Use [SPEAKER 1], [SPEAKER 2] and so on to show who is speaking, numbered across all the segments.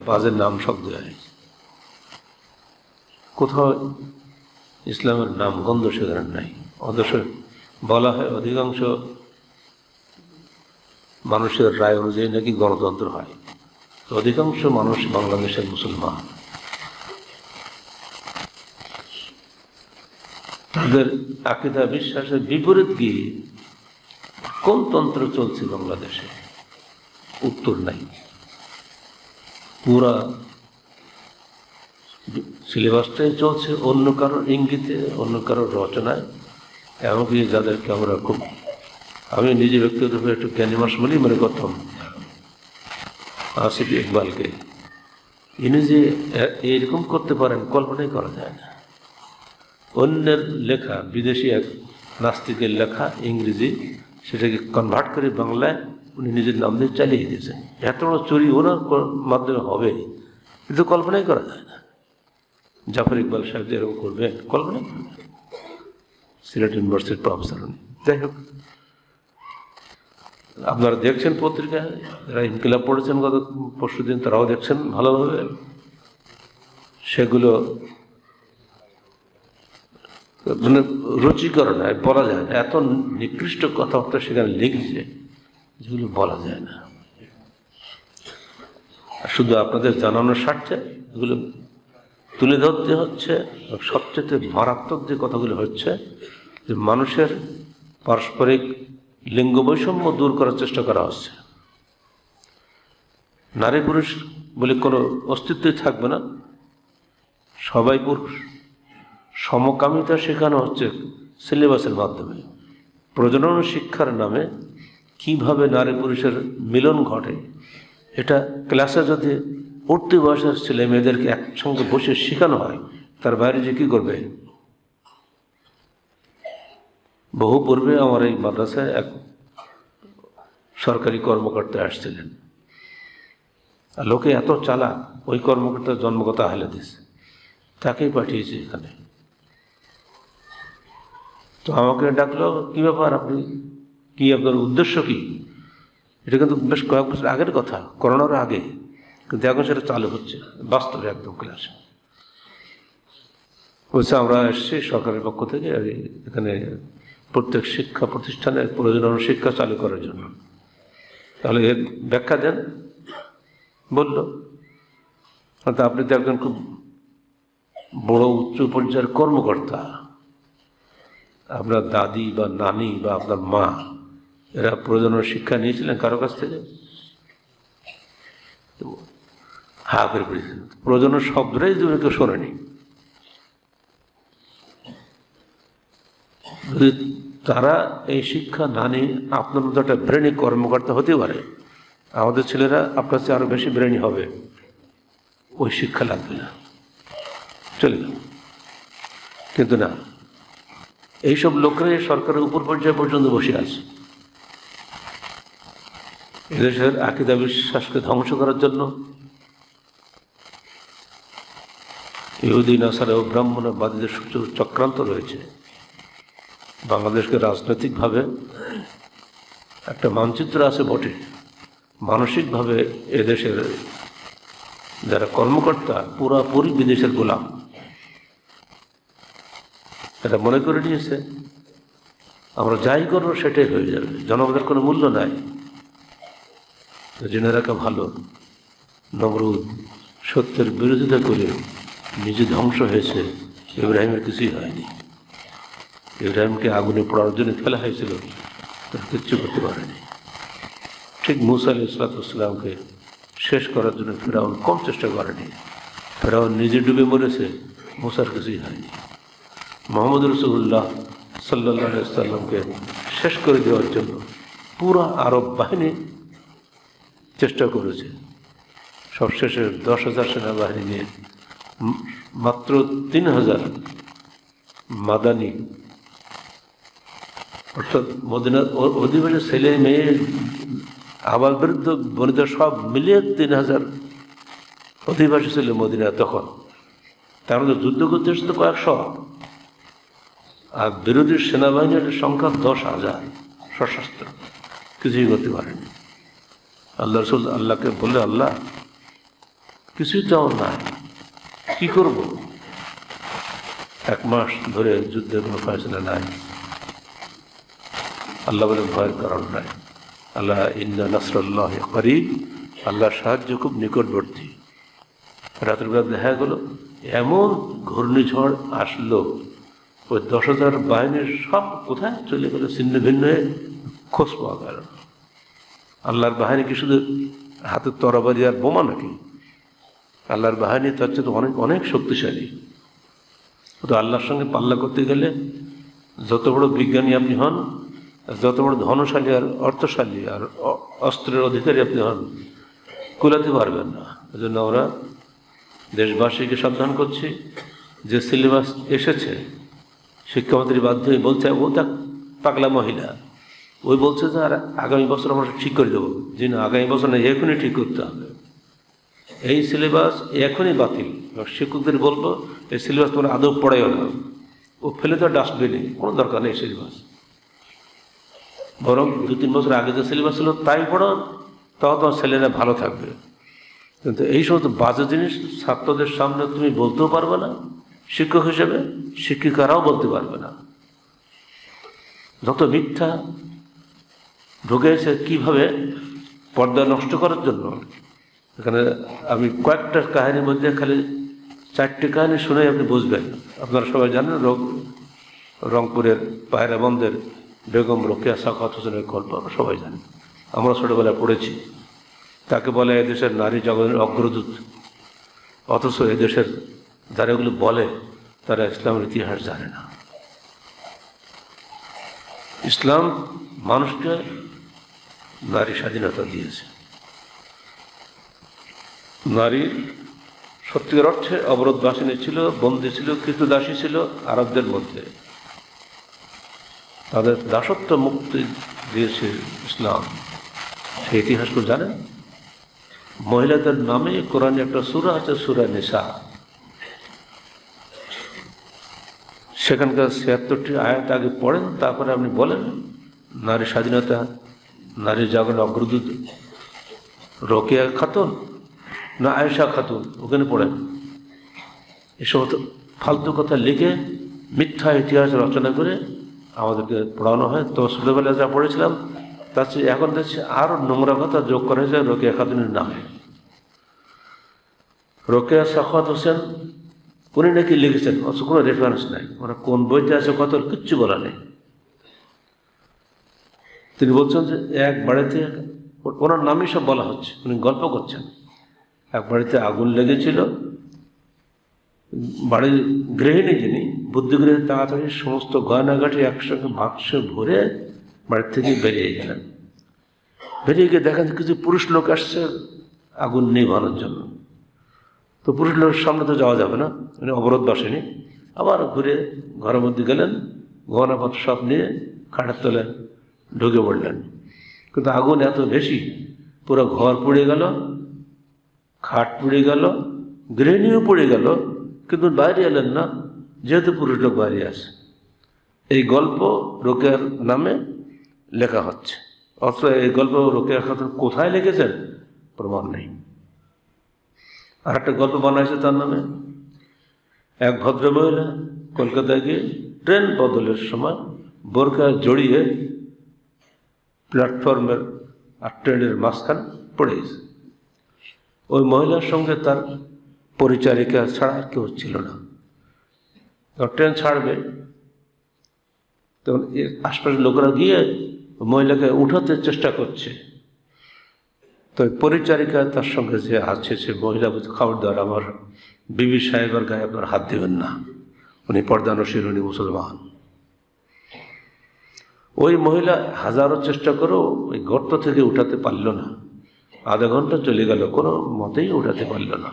[SPEAKER 1] বাজের নাম সব দেওয়া হয়েছে। কোথাও ইসলামের নাম গন্ধ সেখানে নাই। অথচ বলা হয় অধিকাংশ মানুষের রায় অনুযায়ী নাকি গণতন্ত্র হয়। অধিকাংশ মানুষ বাংলাদেশের মুসলমান, তাদের আকীদা বিশ্বাসের বিপরীত গিয়ে কোন তন্ত্র চলছে বাংলাদেশে? উত্তর নাই। পুরা সিলেবাসটাই চলছে অন্য কারোর ইঙ্গিতে, অন্য কারোর রচনায়। এমনকি যাদেরকে আমরা খুব, আমি নিজে ব্যক্তিগতভাবে একটু জ্ঞানী মানুষ বলেই মনে করতাম আসিফ ইকবালকে, ইনি যে এইরকম করতে পারেন কল্পনাই করা যায় না। অন্যের লেখা, বিদেশি এক নাস্তিকের লেখা ইংরেজি, সেটাকে কনভার্ট করে বাংলায় উনি নিজের নাম দিয়ে চালিয়ে দিয়েছেন। এত বড় চুরি ওনার মাধ্যমে হবে কিন্তু কল্পনাই করা যায় না। জাফর ইকবাল সাহেব এরকম করবেন কল্পনাই করবেন। সিলেট ইউনিভার্সিটির প্রফেসর উনি। যাই হোক, আপনারা দেখছেন পত্রিকায়, যারা ইনকিলাব পড়েছেন গত পরশু দিন, তারাও দেখছেন ভালোভাবে। সেগুলো মানে রুচিকর নয়, বলা যায় না। এত নিকৃষ্ট কথাবার্তা সেখানে লিখছে যেগুলো বলা যায় না। শুধু আপনাদের জানানোর স্বার্থে এগুলো তুলে ধরতে হচ্ছে। সবচেয়ে মারাত্মক যে কথাগুলো হচ্ছে যে মানুষের পারস্পরিক লিঙ্গ বৈষম্য দূর করার চেষ্টা করা হচ্ছে। নারী পুরুষ বলে কোনো অস্তিত্বই থাকবে না, সবাই পুরুষ। সমকামিতা শেখানো হচ্ছে সিলেবাসের মাধ্যমে। প্রজনন শিক্ষার নামে কিভাবে নারী পুরুষের মিলন ঘটে, এটা ক্লাসে যদি উঠতি বয়সের ছেলে মেয়েদেরকে একসঙ্গে বসে শেখানো হয়, তার বাইরে যে কী করবে? বহু পূর্বে আমার এই মাদ্রাসায় এক সরকারি কর্মকর্তা আসছিলেন। আর লোকে এত চালাক, ওই কর্মকর্তার জন্মগত আহলে হাদিস, তাকেই পাঠিয়েছে এখানে। তো আমাকে ডাকলো, কী ব্যাপার, আপনি কি, আপনার উদ্দেশ্য কি? এটা কিন্তু বেশ কয়েক বছর আগের কথা, করোনার আগে, কিন্তু এখন সেটা চালু হচ্ছে বাস্তবে একদম ক্লাসে। বলছে আমরা এসেছি সরকারের পক্ষ থেকে এখানে প্রত্যেক শিক্ষা প্রতিষ্ঠানের প্রয়োজনীয় শিক্ষা চালু করার জন্য। তাহলে এর ব্যাখ্যা দেন। বলল, আপনি তো একজন খুব বড় উচ্চ পর্যায়ের কর্মকর্তা, আপনার দাদি বা নানি বা আপনার মা এরা প্রয়োজনীয় শিক্ষা নিয়েছিলেন কারো কাছ থেকে? হ্যাঁ করে পড়েছিলেন। প্রয়োজনীয় শব্দটাই যদি কেউ শোনেনি। যদি তারা এই শিক্ষা না নিয়ে, আপনার মধ্যে একটা ব্রেনি কর্মকর্তা হতে পারে, আমাদের ছেলেরা আপনার চেয়ে আরও বেশি ব্রেনি হবে, ওই শিক্ষা লাগবে না, চলে গেল। কিন্তু না, এইসব লোকরাই সরকারের উপর পর্যায়ে পর্যন্ত বসে আছে এদেশের আকীদা বিশ্বাসকে ধ্বংস করার জন্য। ইহুদি নাসারা ও ব্রাহ্মণবাদীদের চক্রান্ত রয়েছে। বাংলাদেশকে রাজনৈতিকভাবে একটা মানচিত্র আছে বটে, মানসিকভাবে এদেশের যারা কর্মকর্তা পুরাপুরি বিদেশের গোলাম। এটা মনে করে নিয়েছে আমরা যাই করবো সেটাই হয়ে যাবে, জনগণের কোনো মূল্য নাই। জেনে রাখা ভালো, নমরুদ সত্যের বিরোধিতা করে নিজে ধ্বংস হয়েছে, ইব্রাহিমের কিছুই হয়নি। ইব্রাহিমকে আগুনে পোড়ার জন্য ফেলা হয়েছিল, তারা কিচ্ছু করতে পারেনি। ঠিক মুসা আলাইহিসসালামকে শেষ করার জন্য ফেরাউন কম চেষ্টা করেনি। ফেরাউন নিজে ডুবে মরেছে, মুসার কিছুই হয়নি। মুহাম্মদ রাসূলুল্লাহ সাল্লাল্লাহু আলাইহি ওয়াসাল্লামকে শেষ করে দেওয়ার জন্য পুরো আরব বাহিনী চেষ্টা করেছে। সবশেষে 10,000 সেনাবাহিনী নিয়ে মাত্র 3,000 মাদানি, অর্থাৎ মদিনার অধিবাসী ছেলে মেয়ে আবাল বৃদ্ধ বনিতা সব মিলিয়ে 3,000 অধিবাসী ছিল মদিনা তখন। তার মধ্যে যুদ্ধ করতে এসেছিল কয়েকশো, আর বিরোধী সেনাবাহিনীর সংখ্যা 10,000 সশস্ত্র, কিছুই করতে পারেনি। আল্লাহ রাসূল আল্লাহকে বলে, আল্লাহ কিছুই তেমন নাই, কি করব? 1 মাস ধরে যুদ্ধের কোনো ফয়সালা নাই। আল্লাহ বলে ভয়ের কারণ নাই। আল্লাহ ইন্না নাসরুল্লাহি করিব, আল্লাহর সাহায্য খুব নিকটবর্তী। রাতের বেলা দেখা গেল এমন ঘূর্ণিঝড় আসলো, ওই 10,000 বাহিনীর সব কোথায় চলে গেল, ছিন্ন ভিন্ন হয়ে খোঁজ পাওয়া গেল। আল্লাহর বাহিনী কি শুধু হাতের তরবারি আর বোমা নাকি? আল্লাহর বাহিনী তার চেয়ে অনেক অনেক শক্তিশালী। তো আল্লাহর সঙ্গে পাল্লা করতে গেলে যত বড় বিজ্ঞানী আপনি হন, যত বড় ধনশালী আর অর্থশালী আর অস্ত্রের অধিকারী আপনি হন, কুলাতে পারবেন না। এজন্য আমরা দেশবাসীকে সাবধান করছি, যে সিলেবাস এসেছে শিক্ষামন্ত্রী বাধ্য হয়ে বলছে, ও তা পাগলা মহিলা, ওই বলছে যে আর আগামী বছর আমরা ঠিক করে দেবো। যে না, আগামী বছর না, এখনই ঠিক করতে হবে। এই সিলেবাস এখনই বাতিল। শিক্ষকদের বলবো, এই সিলেবাস তোমরা আদৌ পড়াইও না, ও ফেলে দেওয়া ডাস্টবিনে, কোনো দরকার নেই সিলেবাস। বরং 2-3 বছর আগে যে সিলেবাস ছিল তাই পড়ো, তাও তোমার ছেলেরা ভালো থাকবে। কিন্তু এই সমস্ত বাজে জিনিস ছাত্রদের সামনে তুমি বলতেও পারবে না, শিক্ষক হিসেবে শিক্ষিকারাও বলতে পারবে না। যত মিথ্যা ঢুকেছে কীভাবে পর্দা নষ্ট করার জন্য। এখানে আমি কয়েকটা কাহিনীর মধ্যে খালি 4টি কাহিনী শুনে আপনি বুঝবেন। আপনারা সবাই জানেন রংপুরের পায়রা বন্দের বেগম রোকেয়া সাখাওয়াত হোসেনের গল্প আমরা সবাই জানি, আমরা ছোটোবেলায় পড়েছি। তাকে বলে এদেশের নারী জগতের অগ্রদূত, অথচ এদেশের যারা এগুলো বলে তারা ইসলামের ইতিহাস জানে না। ইসলাম মানুষকে নারী স্বাধীনতা দিয়েছে। নারী সত্যিকার অর্থে অবরোধ বাসিনী ছিল, বন্দী ছিল, কৃতদাসী ছিল আরবদের মধ্যে। তাদের দাসত্ব মুক্তি দিয়েছে ইসলাম। সেই ইতিহাসগুলো জানেন? মহিলাদের নামে কোরআনে একটা সূরা আছে, সূরা নিসা। সেখানকার 76টি আয়াত আগে পড়েন, তারপরে আপনি বলেন নারী স্বাধীনতা, নারী জাগরণ অগ্রদূত রোকেয়া খাতুন না আয়েশা খাতুন, ওখানে পড়েন। এসব ফালতু কথা লিখে মিথ্যা ইতিহাস রচনা করে আমাদেরকে পড়ানো হয়। তো ছোটোবেলায় যা পড়েছিলাম তার চেয়ে এখন দেখছি আরও নোংরা কথা যোগ করা হয়েছে রোকেয়া খাতুনের নামে। রোকেয়া সাখাওয়াত হোসেন উনি নাকি লিখেছেন, অথচ কোনো রেফারেন্স নাই। ওরা কোন বইতে আছে কত কিচ্ছু বলা নেই। তিনি বলছেন যে এক বাড়িতে, ওনার নামই সব বলা হচ্ছে, উনি গল্প করছেন। এক বাড়িতে আগুন লেগেছিল, বাড়ির গৃহিণী যিনি বুদ্ধিগৃহে তাড়াতাড়ি সমস্ত গয়নাগাটি একসঙ্গে বাক্সে ভরে বাড়ির থেকে বেরিয়ে গেলেন। বেরিয়ে গিয়ে দেখেন কিছু পুরুষ লোক আসছে আগুন নিভানোর জন্য। তো পুরুষ লোকের সামনে তো যাওয়া যাবে না, উনি অবরোধ বাসেনি। আবার ঘুরে ঘরের মধ্যে গেলেন, গহনাপত্র সব নিয়ে খাটের তলে ঢুকে পড়লেন। কিন্তু আগুন এত বেশি, পুরো ঘর পুড়ে গেল, খাট পুড়ে গেল, গৃহিণীও পুড়ে গেল, কিন্তু বাইরে এলেন না, যেহেতু পুরুষ লোক বাইরে আসে। এই গল্প রোকেয়ার নামে লেখা হচ্ছে, অথচ এই গল্প রোকেয়া খাতুন কোথায় লিখেছেন প্রমাণ নেই। আর একটা গল্প বানাইছে তার নামে। এক ভদ্রমহিলা কলকাতায় গিয়ে ট্রেন বদলের সময় বোরকা জড়িয়ে প্ল্যাটফর্মের আর ট্রেনের মাঝখানে পড়ে গেছে। ওই মহিলার সঙ্গে তার পরিচারিকা ছাড়া আর কেউ ছিল না। ট্রেন ছাড়বে তখন আশপাশের লোকেরা গিয়ে মহিলাকে উঠাতে চেষ্টা করছে। তো পরিচারিকা তার সঙ্গে যে আছে সে মহিলা বলছে, খবরদার আমার বিবি সাহেবের গায়ে আপনার হাত দেবেন না, উনি পর্দানশীল, উনি মুসলমান। ওই মহিলা হাজারো চেষ্টা করেও ওই গর্ত থেকে উঠাতে পারল না। আধা ঘন্টা চলে গেল, কোনো মতেই উঠাতে পারল না।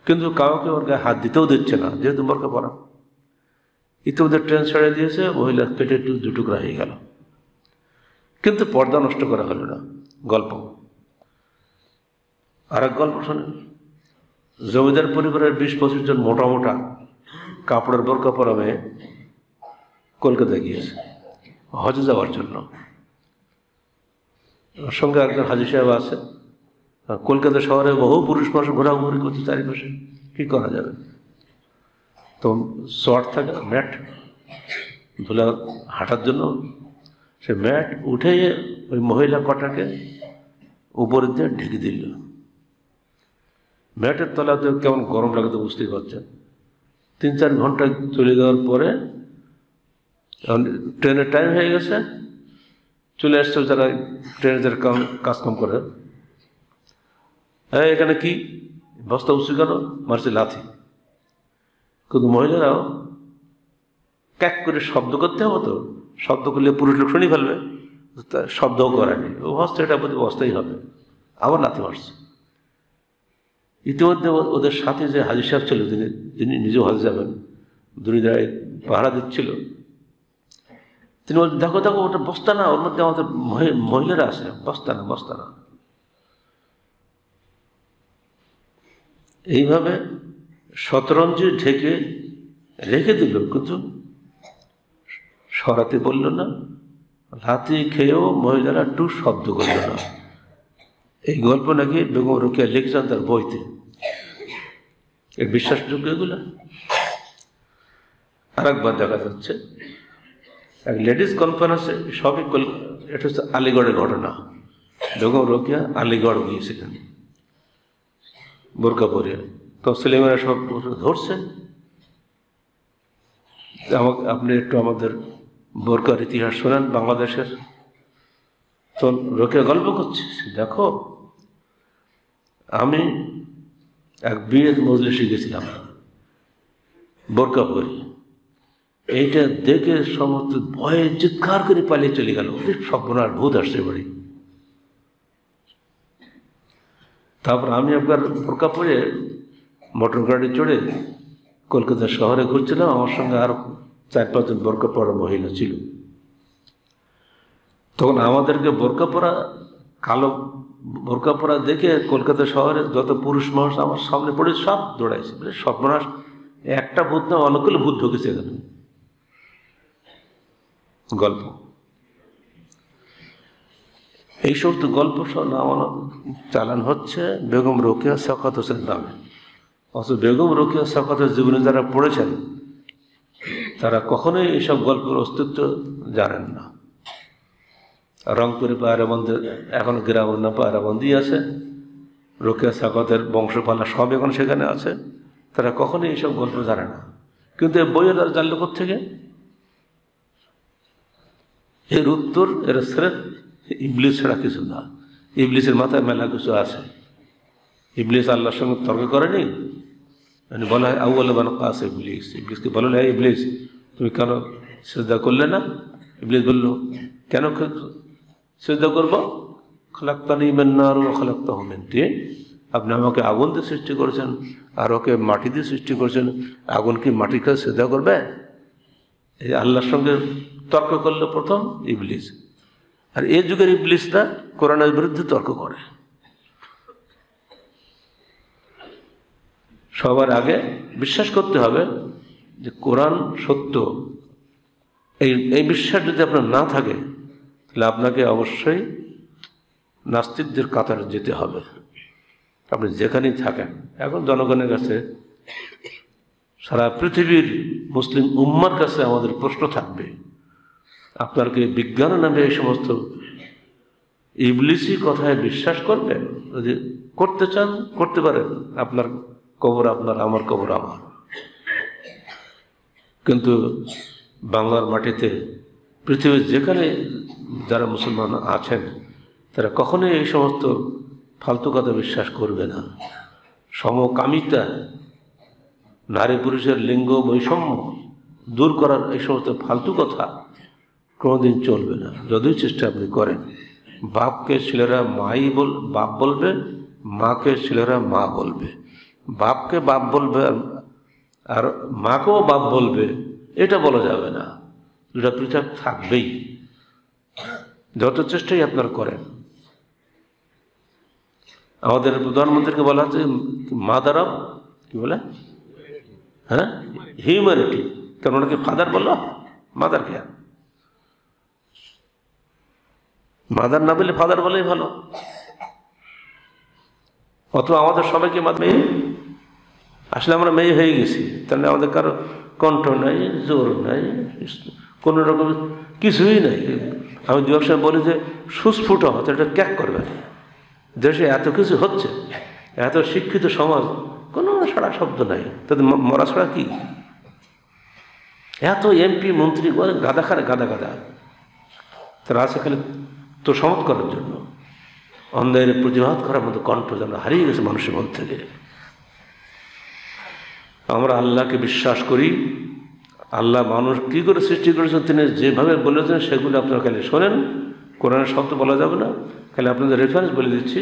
[SPEAKER 1] কিন্তু কাউকে ওর গায়ে হাত দিতেও দিচ্ছে না, যেহেতু বোরকা পরা। ইতিমধ্যে ট্রেন ছেড়ে দিয়েছে, মহিলা পেটে 2 টুকরা হয়ে গেল, কিন্তু পর্দা নষ্ট করা হলো না। গল্প। আর এক গল্প শোনেন, জমিদার পরিবারের 20-25 জন মোটা মোটা কাপড়ের বোরকা পরা মেয়ে কলকাতায় গিয়েছে হজে যাওয়ার জন্য। ওর সঙ্গে একজন হাজি সাহেব আছে, কলকাতা শহরে বহু পুরুষ মানুষ ঘোরাঘুরি করছে চারিপাশে, কী করা যাবে? তো শর্ট থাকে ম্যাট ধুলা হাঁটার জন্য, সে ম্যাট উঠে ওই মহিলা কটাকে উপরে দিয়ে ঢেকে দিল। ম্যাটের তলাতে কেমন গরম লাগে তো বুঝতেই পারছেন। 3-4 ঘন্টা চলে যাওয়ার পরে ট্রেনের টাইম হয়ে গেছে, চলে আসছে যারা ট্রেনে যারা কাজকাম করে, হ্যাঁ এখানে কি বস্তা উঁচু কেন, মারছে লাথি। কিন্তু মহিলারাও ক্যাক করে শব্দ করতে হবে, তো শব্দ করলে পুরুষ লোক শুনে ফেলবে, শব্দও করেনি, ও হস্তে এটা প্রতি বস্তাই হবে, আবার লাথি মারছে। ইতিমধ্যে ওদের সাথে যে হাজির সাহেব ছিল, তিনি নিজেও হাজির যাবেন, দুনিয়ায় পাহারা দিচ্ছিল, তিনি বলছেন দেখো দেখো ওটা বস্তা না, ওর মধ্যে আমাদের মহিলারা আছে, বস্তা না বস্তা না। এইভাবে শতরঞ্জি ঢেকে রেখে দিল, কিন্তু সরাতে বলল না, লাথি খেয়েও মহিলারা একটু শব্দ করল না। এই গল্প নাকি বেগম রোকেয়া লিখছেন তার বইতে। এর বিশ্বাসযোগ্য এগুলো? আর একবার দেখা যাচ্ছে এক লেডিস কনফারেন্সে, সবই এটা হচ্ছে আলিগড়ের ঘটনা। বেগম রোকেয়া আলিগড় গিয়েছিলেন বোরকা পরে, তো ছেলেমেয়েরা সব ধরছে, আমাকে আপনি একটু আমাদের বোরকার ইতিহাস শোনান বাংলাদেশের। তো রোকেয়া গল্প করছে, দেখো আমি এক বিয়ের মজলিসে গেছিলাম বোরকা পরে, এইটা দেখে সমস্ত ভয়ে চিৎকার করে পালিয়ে চলে গেল, সর্বনাশ ভূত আসছে বাড়ি। তারপর আমি একবার বোরকা পরে মোটর গাড়ি চড়ে কলকাতা শহরে ঘুরছিলাম, আমার সঙ্গে আর 4-5 জন বোরকা পরা মহিলা ছিল। তখন আমাদেরকে বোরকা পরা, কালো বোরকা পরা দেখে কলকাতা শহরে যত পুরুষ মানুষ আমার সামনে পড়ে সব দৌড়াইছে, সর্বনাশ, একটা ভূত না অনেকগুলো ভূত ঢুকেছে এখানে। গল্প এই সমস্ত গল্প চালান হচ্ছে বেগম রোকেয়া শওকত হোসেন নামে। অথচ বেগম রোকেয়া শওকতের জীবনে যারা পড়েছেন তারা কখনোই এইসব গল্পের অস্তিত্ব জানেন না। রংপুরে পায়রাবন্দি, এখন গ্রামে পায়রাবন্দি আছে, রোকেয়া শওকতের বংশপালা সব এখন সেখানে আছে, তারা কখনোই এইসব গল্প জানে না। কিন্তু এই বইয়ের তারা জানল কোত্থেকে? এর উত্তর এরা স্রেফ ইবলিস ছাড়া কিছু না। ইবলিসের মাথায় মেলা কিছু আছে। ইবলিস আল্লাহর সঙ্গে তর্ক করেনি, মানে বলা হয় আউয়াল বান কাস ইবলিস, ইবলিসকে বলা হয় ইবলিস তুমি কেন সিজদা করলে না? ইবলিস বলল কেন সিজদা করব? খলাকতানি মিন নার ওয়া খলাকতাহু মিন তিন, আপনি আমাকে আগুন দিয়ে সৃষ্টি করেছেন আর ওকে মাটি দিয়ে সৃষ্টি করেছেন, আগুন কি মাটির কাছে সিজদা করবে? এই আল্লাহর সঙ্গে তর্ক করলো প্রথম ইবলিস। আর এই যুগের ইবলিসরা কোরআনের বিরুদ্ধে তর্ক করে। সবার আগে বিশ্বাস করতে হবে যে কোরআন সত্য। এই বিশ্বাস যদি আপনার না থাকে তাহলে আপনাকে অবশ্যই নাস্তিকদের কাতারে যেতে হবে, আপনি যেখানেই থাকেন। এখন জনগণের কাছে, সারা পৃথিবীর মুসলিম উম্মার কাছে আমাদের প্রশ্ন থাকবে, আপনার কি বিজ্ঞান নামে এই সমস্ত ইবলিসি কথায় বিশ্বাস করবেন? যদি করতে চান করতে পারেন, আপনার কবর আপনার, আমার কবর আমার। কিন্তু বাংলার মাটিতে পৃথিবীর যেখানে যারা মুসলমান আছেন তারা কখনোই এই সমস্ত ফালতু কথা বিশ্বাস করবে না। সমকামিতা, নারী পুরুষের লিঙ্গ বৈষম্য দূর করার এই সমস্ত ফালতু কথা কোনোদিন চলবে না, যতই চেষ্টা আপনি করেন। বাপকে ছেলেরা বাপ বলবে, মাকে ছেলেরা মা বলবে। বাপকে বাপ বলবে আর মাকেও বাপ বলবে, এটা বলা যাবে না, দুটা পৃথক থাকবেই, যত চেষ্টাই আপনার করেন। আমাদের প্রধানমন্ত্রীকে বলা হচ্ছে মাদার অফ, কি বলে, হ্যাঁ, হিউম্যানিটি। কারণ ওনাকে ফাদার বললো, মাদার কে? মাদার না বলে ফাদার বলেই ভালো। অথবা আমাদের সবাইকে মেয়ে, আসলে আমরা মেয়ে হয়ে গেছি, তাহলে আমাদের কারো কণ্ঠ নাই, জোর নাই, কোনো রকম কিছুই নাই। আমি দু এক সময় বলি যে সুস্ফুট হতো, এটা ক্যাক করবে। দেশে এত কিছু হচ্ছে, এত শিক্ষিত সমাজ, কোনো সাড়া শব্দ নাই, তাদের মরা ছাড়া কি? এত এমপি মন্ত্রী গাদা খারে গাদা গাদা, তারা আছে খালি তোষামত করার জন্য। অন্যায়ের প্রতিবাদ করার মতো কণ্ঠ যেন হারিয়ে গেছে মানুষের মধ্যে থেকে। আমরা আল্লাহকে বিশ্বাস করি। আল্লাহ মানুষ কী করে সৃষ্টি করেছেন, তিনি যেভাবে বলেছেন সেগুলো আপনারা খালি শোনেন। কোরআনের শব্দ বলা যাবে না, খালি আপনাদের রেফারেন্স বলে দিচ্ছি।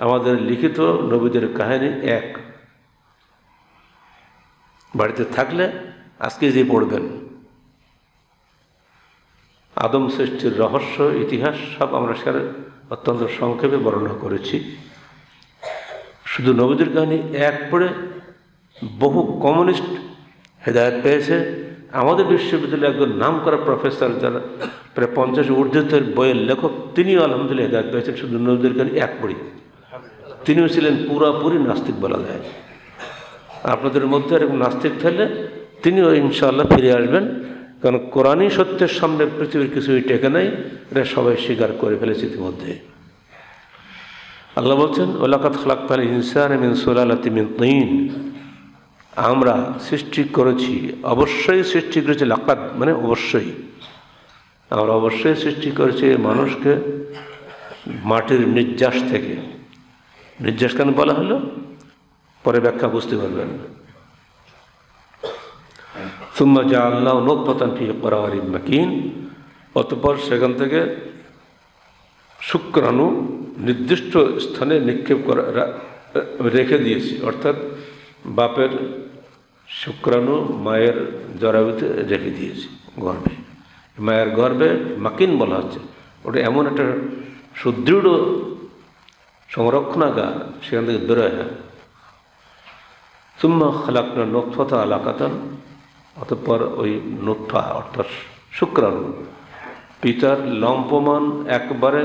[SPEAKER 1] আমাদের লিখিত নবীদের কাহিনী এক, বাড়িতে থাকলে আজকে যে পড়বেন, আদম সৃষ্টির রহস্য, ইতিহাস সব আমরা সেখানে অত্যন্ত সংক্ষেপে বর্ণনা করেছি। শুধু নবীদের কাহিনী এক পড়ে বহু কমিউনিস্ট হেদায়েত পেয়েছে। আমাদের বিশ্ববিদ্যালয়ে একজন নাম করা প্রফেসর, যারা প্রায় 50 ঊর্ধ্বের বইয়ের লেখক, তিনিও আলহামদুলিল্লাহ হেদায়েত পেয়েছেন শুধু নবীদের কাহিনী এক পড়ি। তিনিও ছিলেন পুরাপুরি নাস্তিক বলা যায়। আপনাদের মধ্যে এরকম নাস্তিক থাকলে তিনিও ইনশাআল্লাহ ফিরে আসবেন, কারণ কোরআনই সত্যের সামনে পৃথিবীর কিছুই টেকে নাই, এটা সবাই স্বীকার করে ফেলেছে ইতিমধ্যে। আল্লাহ বলছেন ওয়ালাকাদ খালাকনাল ইনসানা মিন সুলালাতিন মিন তিন, আমরা সৃষ্টি করেছি, অবশ্যই সৃষ্টি করেছি, লাকাদ মানে অবশ্যই, আমরা অবশ্যই সৃষ্টি করেছি মানুষকে মাটির নির্যাস থেকে। নির্যাস কেন বলা হলো পরে ব্যাখ্যা বুঝতে পারবেন। সুম্মা জাআলনাহু নুতফাতান ফি ক্বারারিন মাকিন, অতঃপর সেখান থেকে শুক্রাণু নির্দিষ্ট স্থানে নিক্ষেপ করা রেখে দিয়েছি, অর্থাৎ বাপের শুক্রাণু মায়ের জরায়ুতে রেখে দিয়েছি গর্ভে। মায়ের গর্ভে মাকিন বলা হচ্ছে, ওটা এমন একটা সুদৃঢ় সংরক্ষণাগার, সেখান থেকে বেরোয় না। সুম্মা খালাকনা নুতফাতা আলাকাতান, অতঃপর ওই নুতফা অর্থাৎ শুক্রাণু, পিতার লম্পমান একবারে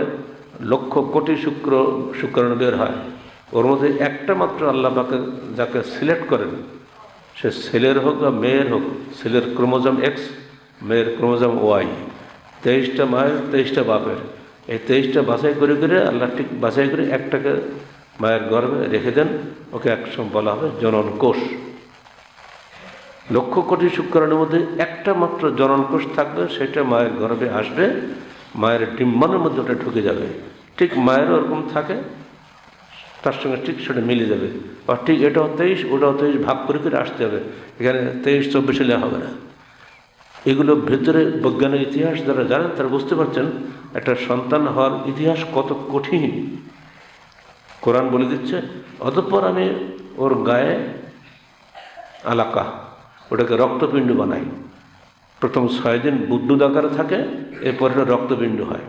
[SPEAKER 1] লক্ষ কোটি শুক্রাণু বের হয়, ওর মধ্যে একটা মাত্র আল্লাহ পাকে যাকে সিলেক্ট করেন, সে ছেলের হোক বা মেয়ের হোক, ছেলের ক্রোমোজোম এক্স, মেয়ের ক্রোমোজোম ওয়াই, 23টা মায়ের 23টা বাপের, এই 23টা বাছাই করে করে আল্লাহ ঠিক বাছাই করে একটাকে মায়ের গর্ভে রেখে দেন, ওকে একসময় বলা হবে জনন কোষ। লক্ষ কোটি শুক্রাণুর মধ্যে একটা মাত্র জনন কোষ থাকবে, সেটা মায়ের গর্ভে আসবে, মায়ের ডিম্বাণুর মধ্যে ওটা ঢুকে যাবে। ঠিক মায়েরও ওরকম থাকে, তার সঙ্গে ঠিক সেটা মিলে যাবে। আর ঠিক এটাও 23, ওটাও 23 ভাগ করে করে আসতে হবে, এখানে 23-24 হলে হবে না। এগুলো ভেতরে বৈজ্ঞানিক ইতিহাস যারা জানেন তারা বুঝতে পারছেন একটা সন্তান হওয়ার ইতিহাস কত কঠিন। কোরআন বলে দিচ্ছে, অতঃপর আমি ওর গায়ে আলাকা, ওটাকে রক্তপিণ্ড বানাই। প্রথম 6 দিন বুদ্বুদ আকারে থাকে, এরপর এটা রক্তপিণ্ড হয়।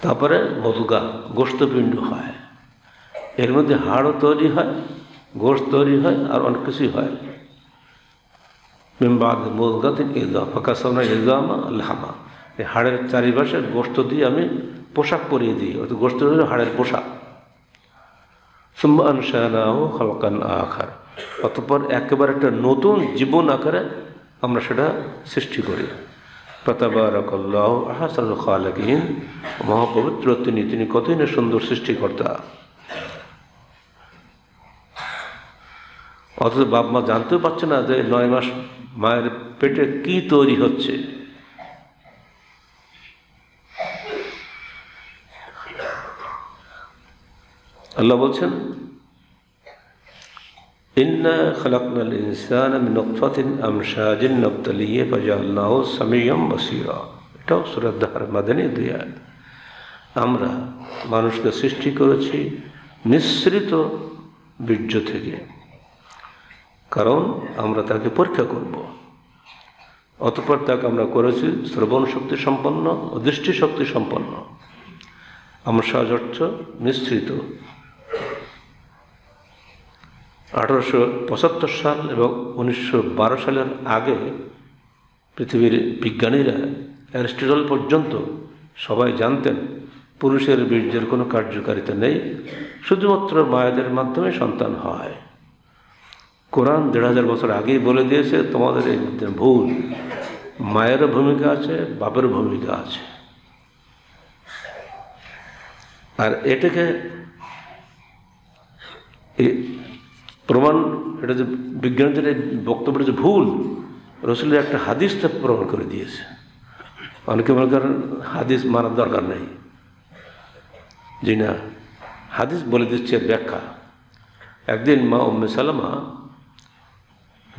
[SPEAKER 1] তারপরে মধুগা গোশতপিণ্ড হয়, এর মধ্যে হাড়ও তৈরি হয়, গোশত তৈরি হয়, আর অনেক কিছুই হয়। মিনবাদ মুদগাতিন ইযা ফাকাসাওনা ইযামা লাহমা, এই হাড়ের চারিপাশে গোশত দিয়ে আমি পোশাক পরিয়ে দিই, অর্থাৎ গোশত হলো হাড়ের পোশাক। সুম্মা আনশানাহু খালকান আখার, অতঃপর একেবারে একটা নতুন জীবন আকারে আমরা সেটা সৃষ্টি করি। ফাতাবারাকাল্লাহু আহসানুল খালিকিন, মহাপবিত্র তিনি কতই না সুন্দর সৃষ্টিকর্তা। অথচ বাপ মা জানতেও পারছে না যে 9 মাস মায়ের পেটে কি তৈরি হচ্ছে। আল্লাহ বলছেন ইন্না খালাকনাল ইনসানা মিন নুতফাতিন আমশাজিন নাবতালিহি ফাজআলনাহু সামিয়্যাম বাসীরা, এটাও সূরা দাহর মাদানী 2 আয়াত। আমরা মানুষকে সৃষ্টি করেছি মিশ্রিত বীর্য থেকে, কারণ আমরা তাকে পরীক্ষা করব। অতঃপর তাকে আমরা করেছি শ্রবণ শক্তি সম্পন্ন ও দৃষ্টি শক্তি সম্পন্ন। আমশাজ অর্থ মিশ্রিত। 1875 সাল এবং 1912 সালের আগে পৃথিবীর বিজ্ঞানীরা, অ্যারিস্টটল পর্যন্ত সবাই জানতেন পুরুষের বীর্যের কোনো কার্যকারিতা নেই, শুধুমাত্র মায়েদের মাধ্যমে সন্তান হয়। কোরআন ১৫০০ বছর আগেই বলে দিয়েছে তোমাদের এই ভুল। মায়েরও ভূমিকা আছে, বাপেরও ভূমিকা আছে। আর এটাকে প্রমাণ, এটা যে বিজ্ঞানীদের এই বক্তব্যটা যে ভুল, রসুলের একটা হাদিসটা প্রমাণ করে দিয়েছে। অনেকে মনে করেন হাদিস মানার দরকার নেই। জি না, হাদিস বলে দিচ্ছে ব্যাখ্যা। একদিন মা উম্মে সালামা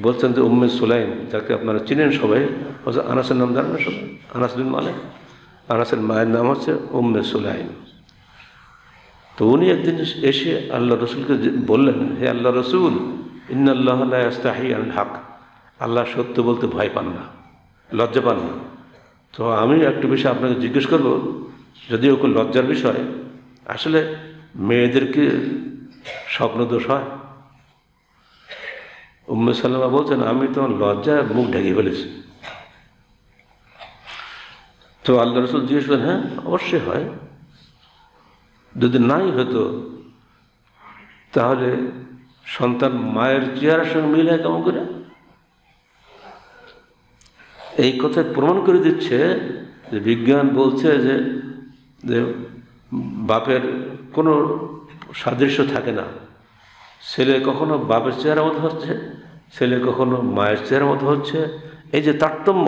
[SPEAKER 1] বলছেন যে উম্মে সুলাইম, যাকে আপনারা চিনেন সবাই, আনাসের নাম জানেন না সবাই? আনাস বিন মালিক। আনাসের মায়ের নাম হচ্ছে উম্মে সুলাইম। তো উনি একদিন এসে আল্লাহ রসুলকে বললেন, হে আল্লাহ রসুল, ইন্নাল্লাহ লা ইয়াস্তাহি আনিল হক, আল্লাহ সত্য বলতে ভয় পান না, লজ্জা পান না। তো আমি একটা বিষয় আপনাকে জিজ্ঞেস করব, যদিও খুব লজ্জার বিষয়, আসলে মেয়েদেরকে স্বপ্নদোষ হয়? উম্মে সালামা বলছেন, আমি তোমার লজ্জায় মুখ ঢেকে ফেলেছি। তো আল্লাহ রসুল জিজ্ঞেস করেন, হ্যাঁ অবশ্যই হয়। যদি নাই হতো তাহলে সন্তান মায়ের চেহারার সঙ্গে মিল হয় কেমন করে? এই কথায় প্রমাণ করে দিচ্ছে যে বিজ্ঞান বলছে যে বাপের কোনো সাদৃশ্য থাকে না। ছেলে কখনো বাপের চেহারার মতো হচ্ছে, ছেলে কখনো মায়ের চেহারার মতো হচ্ছে। এই যে তারতম্য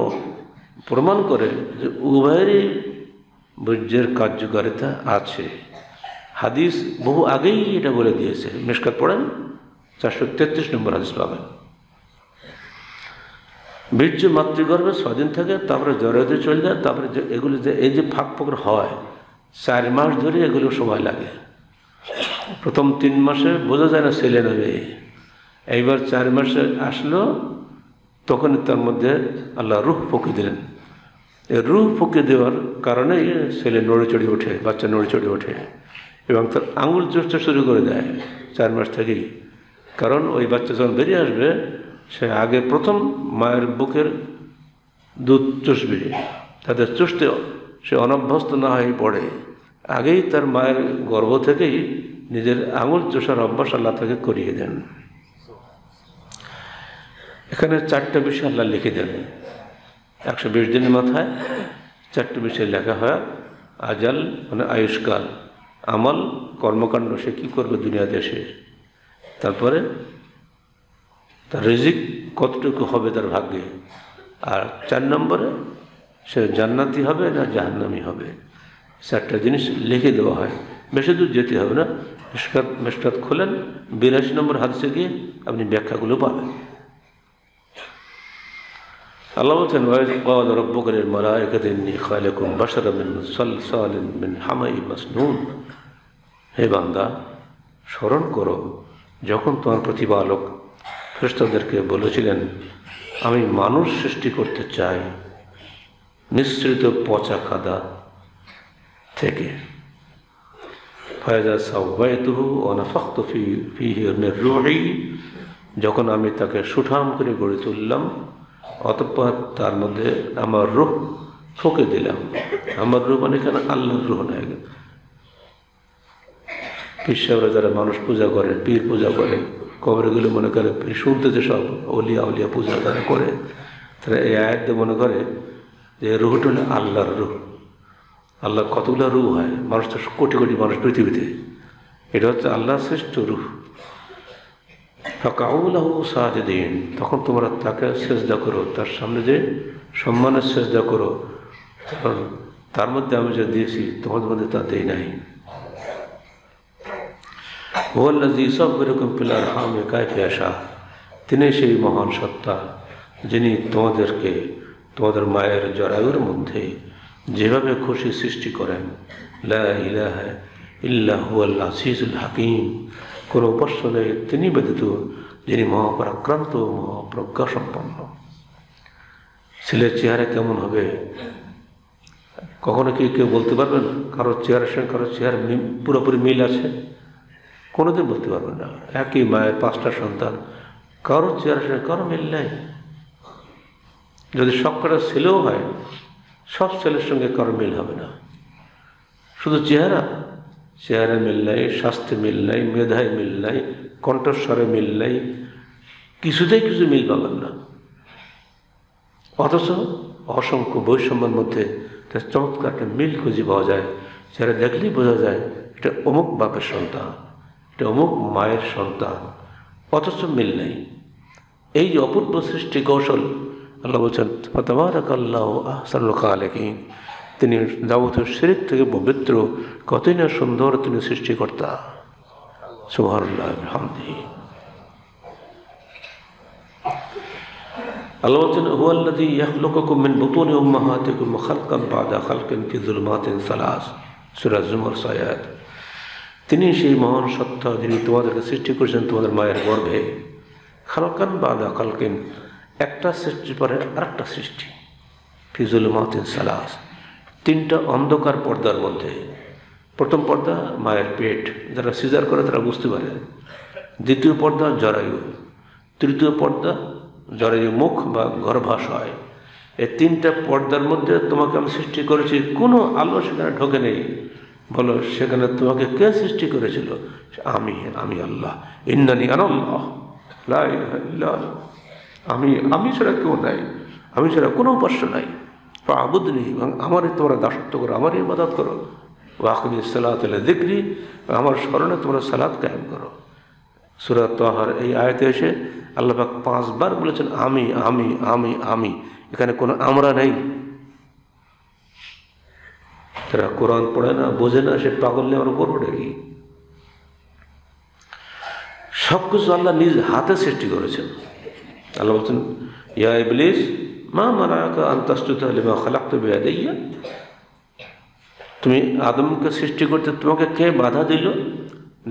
[SPEAKER 1] প্রমাণ করে যে উভয়েরই বীর্যের কার্যকারিতা আছে। হাদিস বহু আগেই এটা বলে দিয়েছে। মিশকাত পড়েন, 433 নম্বর হাদিস পাবেন। বীর্য মাতৃগর্ভে 6 দিন থাকে, তারপরে জরায়ুতে চলে যায়। তারপরে এগুলো যে এই যে ফাঁক ফোকর হয়, 4 মাস ধরে এগুলো সময় লাগে। প্রথম 3 মাসে বোঝা যায় না ছেলে না মেয়ে। এইবার 4 মাসে আসলো, তখনই তার মধ্যে আল্লাহ রূহ ফুঁকে দিলেন। এই রূহ ফুঁকে দেওয়ার কারণে ছেলে নড়ে চড়ে ওঠে, বাচ্চা নড়ে চড়ে ওঠে এবং তার আঙুল চষতে শুরু করে দেয় 4 মাস থেকেই। কারণ ওই বাচ্চা যখন বেরিয়ে আসবে, সে আগে প্রথম মায়ের বুকের দুধ চষবে, তাদের চষতে সে অনভ্যস্ত না হয়ে পড়ে। আগেই তার মায়ের গর্ভ থেকেই নিজের আঙুল চষার অভ্যাস আল্লাহ তাকে করিয়ে দেন। এখানে 4টা বিষয় আল্লাহ লিখে দেন। 120 দিনের মাথায় 4টা বিষয় লেখা হয়। আজাল মানে আয়ুষ্কাল, আমল কর্মকাণ্ড, সে কী করবে দুনিয়া দেশে, তারপরে তার রিজিক কতটুকু হবে তার ভাগ্যে, আর 4 নম্বরে সে জান্নাতি হবে না জাহান্নামী হবে। 4টা জিনিস লিখে দেওয়া হয়। বেশি দূর যেতে হবে না, মিশকাত খোলেন, 82 নম্বর হাদিসে গিয়ে আপনি ব্যাখ্যাগুলো পাবেন। আল্লাহ বলছেন, ওয়াইজ ক্বালা রাব্বুকা লিল মালাইকাতি ইন্নী খালিকুম বাশারাম মিন সালসালিন মিন হামাইন মাসনুন। হে বান্দা, স্মরণ করো যখন তোমার প্রতিপালক ফেরেশতাদেরকে বলেছিলেন, আমি মানুষ সৃষ্টি করতে চাই মিশ্রিত পচা কাদা থেকে। ফাইজা সাওয়াইতুহু ওয়া নাফাখতু ফীহি মির রূহি, যখন আমি তাকে সুঠাম করে গড়ে তুললাম, অতঃপর তার মধ্যে আমার রূহ ফুঁকে দিলাম। আমার রূহ মানে এখানে আল্লাহর রূহ নয়। পীর যারা মানুষ পূজা করে, পীর পূজা করে, কবরগুলো মনে করে শুনতেছে সব অলিয়া উলিয়া পূজা তারা করে, তারা এই আয়াতে মনে করে যে রূহটা হলো আল্লাহর রূহ। আল্লাহর কতগুলো রূহ হয়, মানুষ তো কোটি কোটি মানুষ পৃথিবীতে, এটা হচ্ছে আল্লাহর শ্রেষ্ঠ রূহ। ফাকাউলাহু সাজিদিন, তখন তোমরা তাকে সেজদা করো, তার সামনে যে সম্মানের সেজদা করো, কারণ তার মধ্যে আমি যা দিয়েছি তোমাদের মধ্যে তা দেই নাই। ওয়াল্লাযী ইউসাব্বিরুকুম ফিল আরহামি কাইফা ইয়াশা, তিনি সেই মহান সত্তা যিনি তোমাদেরকে তোমাদের মায়ের জরায়ুর মধ্যে যেভাবে খুশি সৃষ্টি করেন। লা ইলাহা ইল্লা হুয়াল আজিজুল হাকিম, কোনো উপাস্য নেই তিনি ব্যতীত যিনি মহাপরাক্রান্ত মহাপ্রজ্ঞা সম্পন্ন। ছেলের চেহারা কেমন হবে কখনো কি কেউ বলতে পারবেন? কারোর চেহারার সঙ্গে কারোর চেহারা পুরোপুরি মিল আছে? কোনোদিন বলতে পারবেন না। একই মায়ের 5টা সন্তান, কারোর চেহারার সঙ্গে কারো মিল নেই। যদি সবকটা ছেলেও হয়, সব ছেলের সঙ্গে কারো মিল হবে না। শুধু চেহারা মিল নাই, স্বাস্থ্যে মিল নাই, মেধায় মিল নাই, কণ্ঠস্বরে মিল নাই, কিছুতেই কিছু মিল পাবেন না। অথচ অসংখ্য বৈষম্যের মধ্যে চমৎকার একটা মিল খুঁজে পাওয়া যায়। যারা দেখলেই বোঝা যায় এটা অমুক বাপের সন্তান, এটা অমুক মায়ের সন্তান, অথচ মিল নেই। এই যে অপূর্ব সৃষ্টি কৌশল, আল্লাহ বলছেন তাবারাকাল্লাহু আহসানুল খালিকিন, তিনি যাবতীয় শিরক থেকে পবিত্র, কতই না সুন্দর তিনি সৃষ্টিকর্তা। সুবহানাল্লাহ বিহামদিহি। আল্লাহ বলছেন হুয়াল্লাযী ইয়াখলুকুকুম মিন বুতুনি উম্মাহাতিকুম খালকান বা'দা খালকিন ফি যুলুমাতিন সালাস, সূরা জুমার 6 আয়াত। তিনি সেই মহান সত্তা যিনি তোমাদেরকে সৃষ্টি করেছেন তোমাদের মায়ের গর্ভে, খালকান বা'দা খালকিন, একটা সৃষ্টির পরে আরেকটা সৃষ্টি, ফি যুলুমাতিন সালাস, তিনটা অন্ধকার পর্দার মধ্যে। প্রথম পর্দা মায়ের পেট, যারা সিজার করে তারা বুঝতে পারে। দ্বিতীয় পর্দা জরায়ু, তৃতীয় পর্দা জরায়ু মুখ বা গর্ভাশয়। এই তিনটা পর্দার মধ্যে তোমাকে আমি সৃষ্টি করেছি, কোনো আলো সেখানে ঢোকে নেই। বলো সেখানে তোমাকে কে সৃষ্টি করেছিল? আমি আল্লাহ। ইন্নানি আনাল্লাহ লা ইলাহা ইল্লা আনা। আমি ছাড়া কেউ নাই, আমি ছাড়া কোনো উপাস্য নাই। ফা'বুদনি, এবং আমারই তোমরা দাসত্ব করো, আমারই ইবাদত করো। ওয়াকিমিস সালাতা লিযিকরি, আমার স্মরণে তোমরা সালাত কায়েম করো। সূরা তাহার এই আয়াতে এসে আল্লাহ পাক 5 বার বলেছেন আমি আমি আমি আমি, এখানে কোনো আমরা নেই। তারা কোরআন পড়ে না, বোঝে না, সে পাগল নিয়ে আমার উপর পড়ে কি? সব কিছু আল্লাহ নিজ হাতে সৃষ্টি করেছেন। আল্লাহ বলছেন ইয়া ইবলিস মা মানাকা আন তাসজুদা লিমা খালাকতু বিয়াদাইয়া, তুমি আদমকে সৃষ্টি করতে তোমাকে কে বাধা দিল,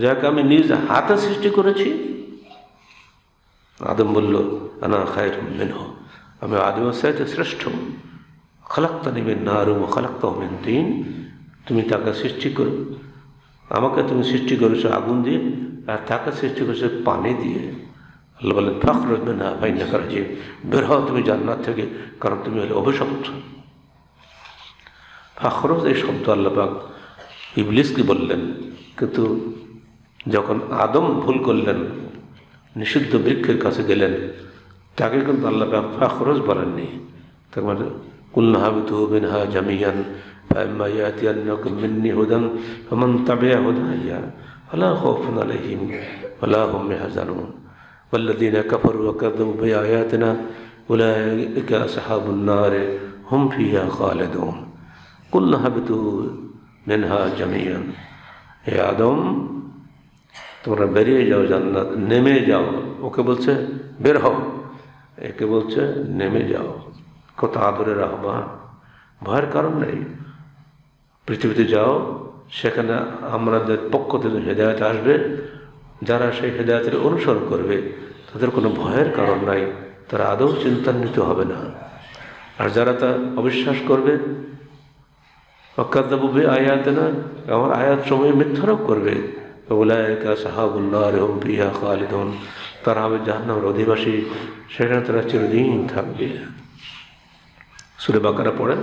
[SPEAKER 1] যাকে আমি নিজ হাতে সৃষ্টি করেছি? আদম বলল আনা খায়রুম মিনহু, আমি আদমের চাইতে শ্রেষ্ঠ। খালাকতানি মিন নার ওয়া খালাকতাহু মিন তিন, তুমি তাকে সৃষ্টি করো, আমাকে তুমি সৃষ্টি করেছো আগুন দিয়ে, আর তাকে সৃষ্টি করেছো পানি দিয়ে। আল্লাহ বলেন ফাখরুজ মিনহা ফাইন্নাকা রাজিম, বের হও তুমি জান্নাত থেকে, কারণ তুমি হলে অভিশপ্ত। ফাখরুজ এই শব্দ আল্লাহ পাক ইবলিসকে বললেন, কিন্তু যখন আদম ভুল করলেন, নিষিদ্ধ বৃক্ষের কাছে গেলেন, তাকে কিন্তু আল্লাহ পাক ফাখরুজ বলেননি। তার মানে কুলনা হাবিতু মিনহা জামিয়ান ফাইম্মা ইয়াতিয়ান্নাকুম মিন্নি হুদান ফামান তাবিআ হুদায়া ফালা খাউফুন আলাইহিম ওয়ালা হুম ইয়াহজানুন ওয়াল্লাযীনা কাফারু ওয়া কাযযাবু বিআয়াতিনা উলাইকা আসহাবুন নার হুম ফিহা খালিদুন। কুলনা হাবিতু মিনহা জামিয়ান, হে আদম তোমরা বেরিয়ে যাও জান্নাত, নেমে যাও। ওকে বলছে বের হও, একে বলছে নেমে যাও। কত আদরের আহ্বান, ভয়ের কারণ নেই। পৃথিবীতে যাও, সেখানে আমাদের পক্ষ থেকে হেদায়েত আসবে, যারা সেই হেদায়েতের অনুসরণ করবে তাদের কোনো ভয়ের কারণ নাই, তারা আদৌ চিন্তান্বিত হবে না। আর যারা তা অবিশ্বাস করবে, ওয়াকাযযাবু বিআয়াতিনা, আমার আয়াত সমূহে মিথ্যারোপ করবে, উলাইকা আসহাবুন নার হুম ফিহা খালিদুন, তারা হবে জাহান্নামের অধিবাসী, সেখানে তারা চিরদিন থাকবে। সূরা বাকারা পড়েন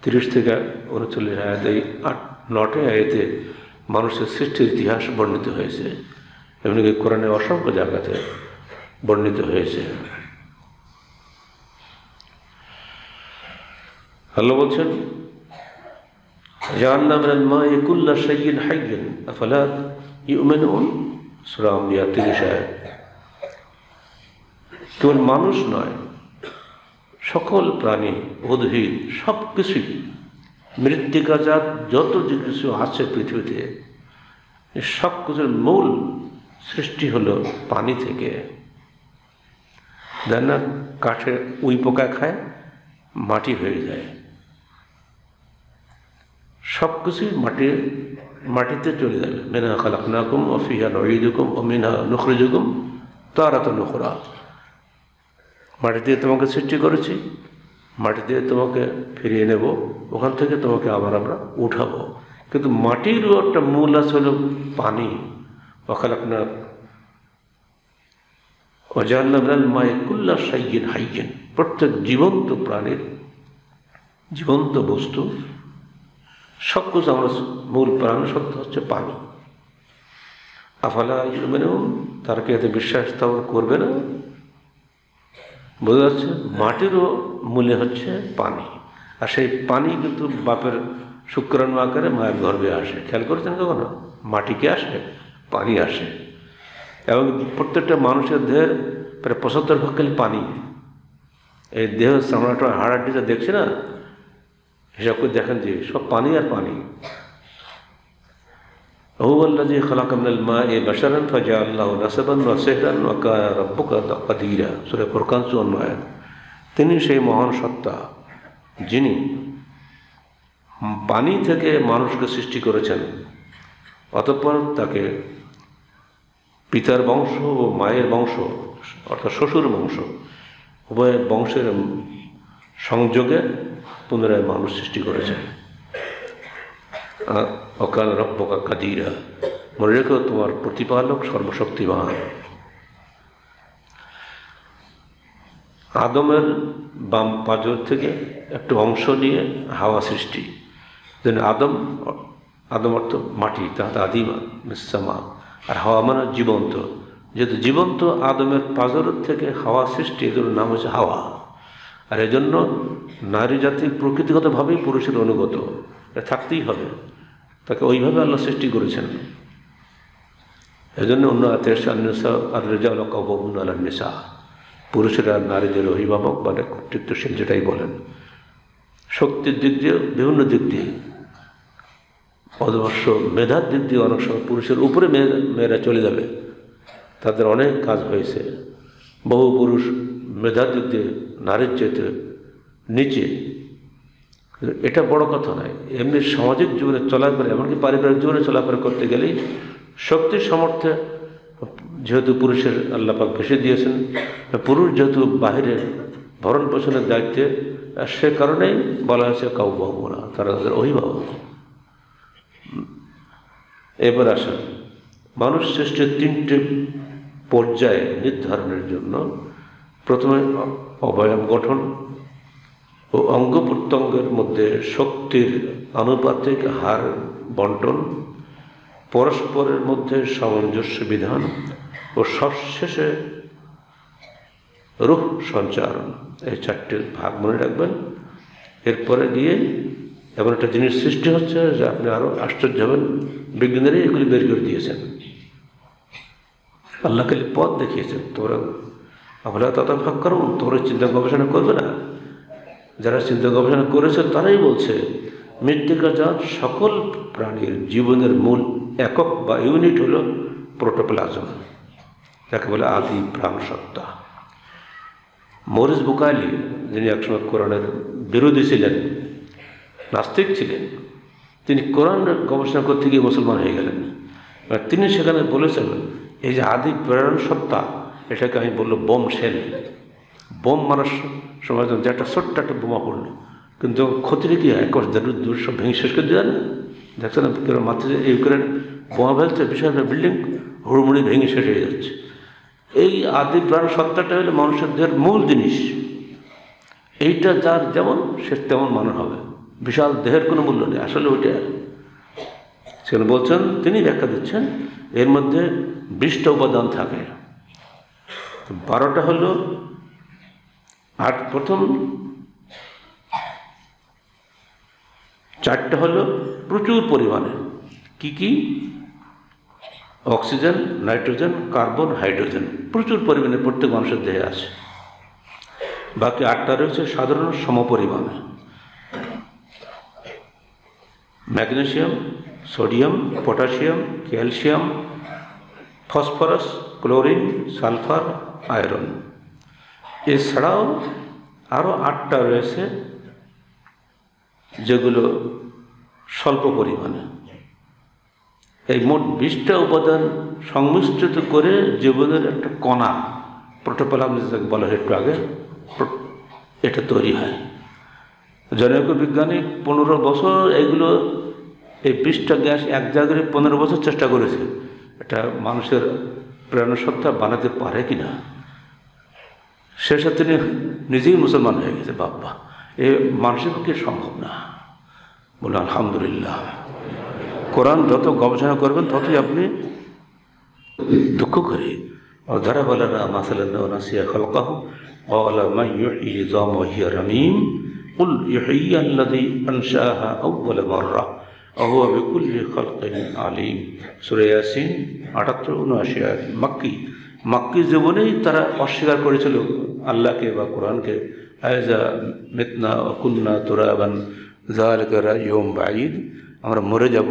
[SPEAKER 1] 30 থেকে 39 আয়াত। এই 8-9 আয়াতে মানুষের সৃষ্টির ইতিহাস বর্ণিত হয়েছে, এমনকি কোরআনে অসংখ্য জায়গাতে বর্ণিত হয়েছে। আল্লাহ বলছেন জাআলনা মিনাল মা'i কুল্লা শাইইন হাইয়্যিন আফালা ইউমিনুন, সূরা আম্বিয়া 30 আয়াত। কেবল মানুষ নয়, সকল প্রাণী, উদ্ভিদ, সব কিছুই, মৃত্তিকাজাত যত যে কিছু আছে পৃথিবীতে, সব কিছুর মূল সৃষ্টি হলো পানি থেকে। দেন না, কাঠে উই পোকা খায়, মাটি হয়ে যায়। সব কিছুই মাটিতে চলে যাবে। মিনহা খালাকনাকুম ওয়া ফিহা নুঈদুকুম ওয়া মিনহা নুখরিজুকুম তারাতান উখরা। মাটি দিয়ে তোমাকে সৃষ্টি করেছি, মাটি দিয়ে তোমাকে ফিরিয়ে নেব, ওখান থেকে তোমাকে আবার আমরা উঠাবো। কিন্তু মাটিরও একটা মূল আছে হলো পানি। ওয়াখালাকনা ওয়াজআলনা মিনাল মা'i কুল্লা শাইইন হাইয়্যিন, প্রত্যেক জীবন্ত প্রাণীর, জীবন্ত বস্তু, সব কিছু আমরা মূল প্রাণ সত্য হচ্ছে পানি। আফালা ইউমিনুন, তারা কি এতে বিশ্বাস স্থাপন করবে না? বোঝা যাচ্ছে মাটিরও মূল্য হচ্ছে পানি, আর সেই পানি কিন্তু বাপের শুক্রাণু আকারে মায়ের গর্ভে আসে। খেয়াল করেছেন কখনো? মাটিকে আসে, পানি আসে, এবং প্রত্যেকটা মানুষের দেহের প্রায় 75 ভাগ খালি পানি। এই দেহ চামড়াটা হাড়াড্ডি যা দেখছে না, হিসাব করে দেখেন যে সব পানি আর পানি। হুয়াল্লাযী খালাকা মিনাল মাই বাশারান ফাজআলাহু নাসাবান ওয়া সিহরান ওয়া কানা রাব্বুকা কাদিরা, সূরা ফুরকান 54 আয়াত। তিনি সেই মহান সত্তা যিনি পানি থেকে মানুষকে সৃষ্টি করেছেন, অতঃপর তাকে পিতার বংশ ও মায়ের বংশ অর্থাৎ শ্বশুর বংশ উভয় বংশের সংযোগে পুনরায় মানুষ সৃষ্টি করেছেন। অকাল রব্বকা কাদিরা, মনে রেখো তোমার প্রতিপালক সর্বশক্তিমান। আদমের বাম পাঁজর থেকে একটু অংশ নিয়ে হাওয়া সৃষ্টি। যেন আদম অর্থ মাটি, তাহাতে আদিমা মিসামা, আর হাওয়া মানে জীবন্ত। যেহেতু জীবন্ত আদমের পাঁজর থেকে হাওয়া সৃষ্টি, এদের নাম হচ্ছে হাওয়া। আর এজন্য নারী জাতি প্রকৃতিগতভাবেই পুরুষের অনুগত, এটা থাকতেই হবে, তাকে ওইভাবে আল্লাহ সৃষ্টি করেছেন। এজন্য অন্য আতেশা আর রেজাউল কাওয়ামুন আলান নিসা, পুরুষেরা নারীদের অভিভাবক বা কর্তৃত্বশীল যেটাই বলেন। শক্তির দিক দিয়ে, বিভিন্ন দিক দিয়ে, অবশ্য মেধার দিক দিয়ে অনেক সময় পুরুষের উপরে মেয়েরা চলে যাবে, তাদের অনেক কাজ হয়েছে। বহু পুরুষ মেধার দিক দিয়ে নারীর চেয়ে নিচে, এটা বড় কথা নয়। এমনি সামাজিক জীবনে চলাফেরা, এমনকি পারিবারিক জীবনে চলাফেরা করতে গেলেই শক্তির সামর্থ্যে যেহেতু পুরুষের আল্লাহ পাক বেশি দিয়েছেন, পুরুষ যেহেতু বাহিরে ভরণ পোষণের দায়িত্বে, সে কারণেই বলা হয়েছে কাউবাহুনা, তারা তাদের অভিভাবক। এবার আসেন মানুষ সৃষ্টির 3টে পর্যায়ে নির্ধারণের জন্য। প্রথমে অবয়ব গঠন ও অঙ্গ প্রত্যঙ্গের মধ্যে শক্তির আনুপাতিক হার বন্টন, পরস্পরের মধ্যে সামঞ্জস্য বিধান ও সবশেষে রূহ সঞ্চারণ। এই 4টে ভাগ মনে রাখবেন। এরপরে গিয়ে এমন একটা জিনিস সৃষ্টি হচ্ছে যে আপনি আরও আশ্চর্য হবেন, বিজ্ঞানীরা এগুলি বের করে দিয়েছেন। আল্লাহ খালি পথ দেখিয়েছেন, তোমরা আপনারা তথা ভাগ করো, তোমরা চিন্তা গবেষণা করবে না। যারা চিন্তা গবেষণা করেছে তারাই বলছে মৃত্তিকাজাত সকল প্রাণীর জীবনের মূল একক বা ইউনিট হলো প্রোটোপ্লাজম, যাকে বলে আদি প্রাণ সত্তা। মরিস বুকাইলি, যিনি একসময় কোরআনের বিরোধী ছিলেন, নাস্তিক ছিলেন, তিনি কোরআন গবেষণা করতে গিয়ে মুসলমান হয়ে গেলেন। তিনি সেখানে বলেছেন এই যে আদি প্রেরণ সত্তা, এটাকে আমি বললো বোম শেল। বোম মারার সময় যে একটা ছোট্ট একটা বোমা পড়লো, কিন্তু ক্ষতিটা কী হয়, দূর সব ভেঙে শেষ করে দেওয়া না। দেখছেন মাত্র ইউক্রেন বোমা ফেলছে, বিশাল বিল্ডিং হুড়মুড়ি ভেঙে শেষ হয়ে যাচ্ছে। এই আদি প্রাণ সত্তাটা হলো মানুষের দেহের মূল জিনিস। এইটা যার যেমন সে তেমন মানুষ হবে, বিশাল দেহের কোনো মূল্য নেই। আসলে ওইটা সেখানে বলছেন, তিনি ব্যাখ্যা দিচ্ছেন এর মধ্যে 20টা উপাদান থাকে। 12টা হলো প্রথম 4টা হলো প্রচুর পরিমাণে। কি কি? অক্সিজেন, নাইট্রোজেন, কার্বন, হাইড্রোজেন প্রচুর পরিমাণে প্রত্যেক মানুষের দেহে আছে। বাকি 8টা রয়েছে সাধারণ সমপরিমাণে। Magnesium, sodium, potassium, calcium, phosphorus, chlorine, sulphur, iron. এছাড়াও আরও 8টা রয়েছে যেগুলো স্বল্প পরিমাণে। এই মোট 20টা উপাদান সংমিশ্রিত করে জীবনের একটা কণা, প্রোটোপ্লাজম যাকে বলা হয় একটু আগে, এটা তৈরি হয়। জনৈক বিজ্ঞানী 15 বছর এগুলো এই 20টা গ্যাস এক জায়গায় 15 বছর চেষ্টা করেছে এটা মানুষের প্রেরণাসত্তা বানাতে পারে কি না। শেষে তিনি নিজেই মুসলমান হয়ে গেছে। বাবা, এ মানুষের পক্ষে সম্ভব না। বলুন আলহামদুলিল্লাহ। কোরআন যত গবেষণা করবেন ততই আপনি দুঃখ করে ضرب لنا مثلا ونسي خلقه قال من يحيي العظام وهي رميم قل يحييها الذي أنشأها أول مرة وهو بكل خلق عليم। সূরা ইয়াসিন 78-79 মাক্কি জীবনেই তারা অস্বীকার করেছিল আল্লাহকে বা কোরআনকে। আইজা মিতনা ওয়া কুন্না তুরাবান যালিকা রাইয়ুম বাঈদ, আমরা মরে যাব,